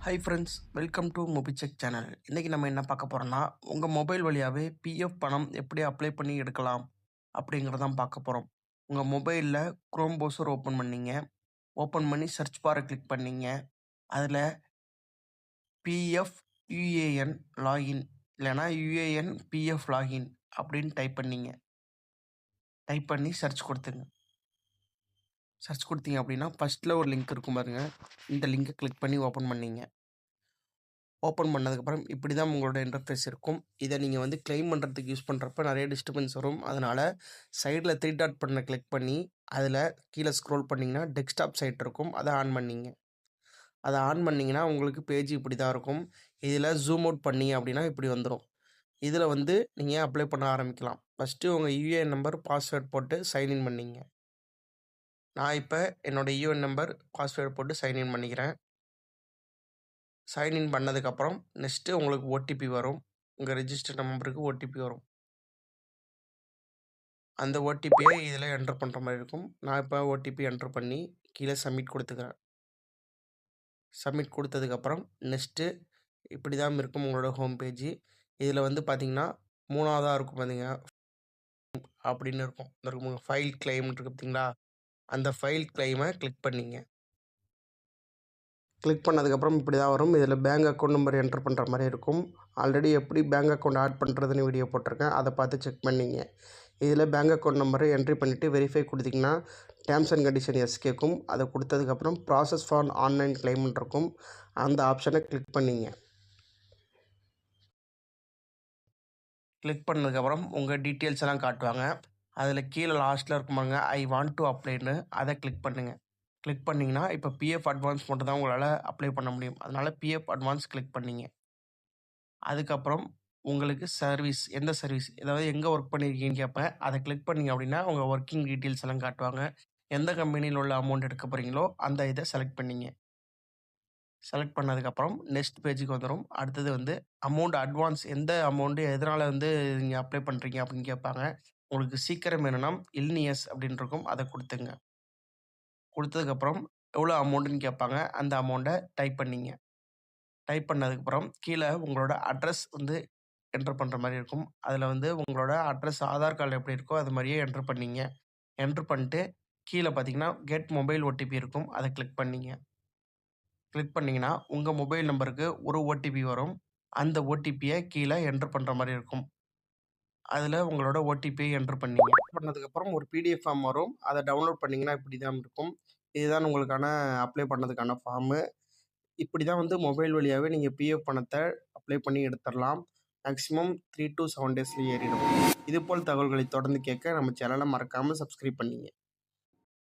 High friends, welcome to Mobisec channel. இன்றைக்கி நம்ம என்ன பார்க்க போகிறோம்னா, உங்கள் மொபைல் வழியாகவே பிஎஃப் பணம் எப்படி அப்ளை பண்ணி எடுக்கலாம் அப்படிங்கிறதான் பார்க்க போகிறோம். உங்கள் மொபைலில் குரோம் ப்ரௌசர் ஓப்பன் பண்ணிங்க. ஓப்பன் பண்ணி சர்ச் பாரை கிளிக் பண்ணிங்க. அதில் பிஎஃப் யுஏஎன் லாகின் இல்லைனா யுஏஎன் பிஎஃப் லாகின் அப்படின்னு டைப் பண்ணிங்க. டைப் பண்ணி சர்ச் கொடுத்துங்க. சர்ச் கொடுத்தீங்க அப்படின்னா ஃபஸ்ட்டில் ஒரு லிங்க் இருக்கும் பாருங்கள். இந்த லிங்கை கிளிக் பண்ணி ஓப்பன் பண்ணிங்க. ஓப்பன் பண்ணதுக்கப்புறம் இப்படி தான் உங்களோட இன்டர்ஃபேஸ் இருக்கும். இதை நீங்கள் வந்து கிளைம் பண்ணுறதுக்கு யூஸ் பண்ணுறப்ப நிறைய டிஸ்டர்பன்ஸ் வரும். அதனால் சைடில் 3 டாட் பட்டனை கிளிக் பண்ணி அதில் கீழே ஸ்க்ரோல் பண்ணிங்கன்னா டெஸ்க்டாப் சைட் இருக்கும். அதை ஆன் பண்ணிங்க. அதை ஆன் பண்ணிங்கன்னா உங்களுக்கு பேஜ் இப்படி தான் இருக்கும். இதில் ஜூம் அவுட் பண்ணிங்க அப்படின்னா இப்படி வந்துடும். இதில் வந்து நீங்கள் அப்ளை பண்ண ஆரம்பிக்கலாம். ஃபஸ்ட்டு உங்கள் யூஏஎன் நம்பர் பாஸ்வேர்ட் போட்டு சைன்இன் பண்ணிங்க. நான் இப்போ என்னோடய யூஏஎன் நம்பர் பாஸ்வேர்ட் போட்டு சைன்இன் பண்ணிக்கிறேன். சைன்இன் பண்ணதுக்கப்புறம் நெக்ஸ்ட்டு உங்களுக்கு ஓடிபி வரும். உங்கள் ரெஜிஸ்டர் நம்பருக்கு ஓடிபி வரும். அந்த ஓடிபியை இதில் என்ட்ரு பண்ணுற மாதிரி இருக்கும். நான் இப்போ ஓடிபி என்ட்ரு பண்ணி கீழே சப்மிட் கொடுத்துக்கிறேன். சப்மிட் கொடுத்ததுக்கப்புறம் நெக்ஸ்ட்டு இப்படி தான் இருக்கும் உங்களோட ஹோம் பேஜ். இதில் வந்து பார்த்திங்கன்னா 3ஆவதாக இருக்கும் பார்த்திங்க அப்படின்னு இருக்கும். இந்த ஃபைல் கிளைம் இருக்குது பார்த்திங்களா, அந்த ஃபைல் கிளைமை கிளிக் பண்ணிங்க. கிளிக் பண்ணதுக்கப்புறம் இப்படி தான் வரும். இதில் பேங்க் அக்கௌண்ட் நம்பர் என்ட்ரு பண்ணுற மாதிரி இருக்கும். ஆல்ரெடி எப்படி பேங்க் அக்கௌண்ட் ஆட் பண்ணுறதுன்னு வீடியோ போட்டிருக்கேன். அதை பார்த்து செக் பண்ணிங்க. இதில் பேங்க் அக்கௌண்ட் நம்பரை என்ட்ரி பண்ணிவிட்டு வெரிஃபை கொடுத்திங்கன்னா டேர்ம்ஸ் அண்ட் கண்டிஷன் எஸ் கேட்கும். அதை கொடுத்ததுக்கப்புறம் ப்ராசஸ் ஃபார் ஆன்லைன் கிளைம்னு இருக்கும். அந்த ஆப்ஷனை கிளிக் பண்ணிங்க. கிளிக் பண்ணதுக்கப்புறம் உங்கள் டீட்டெயில்ஸ் எல்லாம் காட்டுவாங்க. அதில் கீழே லாஸ்ட்டில் இருக்கும் பாருங்க, ஐ வாண்ட் டு அப்ளைன்னு அதை கிளிக் பண்ணுங்கள். கிளிக் பண்ணிங்கன்னா இப்போ பிஎஃப் அட்வான்ஸ் மட்டும் தான் உங்களால் அப்ளை பண்ண முடியும். அதனால் பிஎஃப் அட்வான்ஸ் கிளிக் பண்ணிங்க. அதுக்கப்புறம் உங்களுக்கு சர்வீஸ், எந்த சர்வீஸ், ஏதாவது எங்கே ஒர்க் பண்ணியிருக்கீங்கன்னு கேட்பேன். அதை கிளிக் பண்ணிங்க அப்படின்னா உங்கள் ஒர்க்கிங் டீட்டெயில்ஸ் எல்லாம் காட்டுவாங்க. எந்த கம்பெனியில் உள்ள அமௌண்ட் எடுக்க போகிறீங்களோ அந்த இதை செலக்ட் பண்ணிங்க. செலக்ட் பண்ணதுக்கப்புறம் நெக்ஸ்ட் பேஜுக்கு வந்துடும். அடுத்தது வந்து அமௌண்ட் அட்வான்ஸ், எந்த அமௌண்ட்டு எதனால் வந்து நீங்கள் அப்ளை பண்ணுறீங்க அப்படின்னு கேட்பாங்க. உங்களுக்கு சீக்கிரம் வேணும்னா இல்னியஸ் அப்படின்னு இருக்கும், அதை கொடுத்துங்க. கொடுத்ததுக்கப்புறம் எவ்வளோ அமௌண்ட்டுன்னு கேட்பாங்க. அந்த அமௌண்ட்டை டைப் பண்ணிங்க. டைப் பண்ணதுக்கப்புறம் கீழே உங்களோட அட்ரஸ் வந்து என்ட்ரு பண்ணுற மாதிரி இருக்கும். அதில் வந்து உங்களோட அட்ரஸ் ஆதார் கார்டு எப்படி இருக்கோ அது மாதிரியே என்ட்ரு பண்ணிங்க. என்ட்ரு பண்ணிட்டு கீழே பார்த்தீங்கன்னா கெட் மொபைல் ஓடிபி இருக்கும். அதை கிளிக் பண்ணிங்க. கிளிக் பண்ணிங்கன்னா உங்கள் மொபைல் நம்பருக்கு ஒரு ஓடிபி வரும். அந்த ஓடிபியை கீழே என்ட்ரு பண்ணுற மாதிரி இருக்கும். அதில் உங்களோட ஓடிபியை என்ட்ரு பண்ணிங்க. பண்ணதுக்கப்புறம் ஒரு பிடிஎஃப் ஃபார்ம் வரும். அதை டவுன்லோட் பண்ணிங்கன்னா இப்படி தான் இருக்கும். இதுதான் உங்களுக்கான அப்ளை பண்ணதுக்கான ஃபார்மு. இப்படி தான் வந்து மொபைல் வழியாகவே நீங்கள் பிஎஃப் பணத்தை அப்ளை பண்ணி எடுத்துடலாம். மேக்ஸிமம் 3 to 7 டேஸில் ஏறிடும். இதுபோல் தகவல்களை தொடர்ந்து கேட்க நம்ம சேனலை மறக்காமல் சப்ஸ்கிரைப் பண்ணிங்க.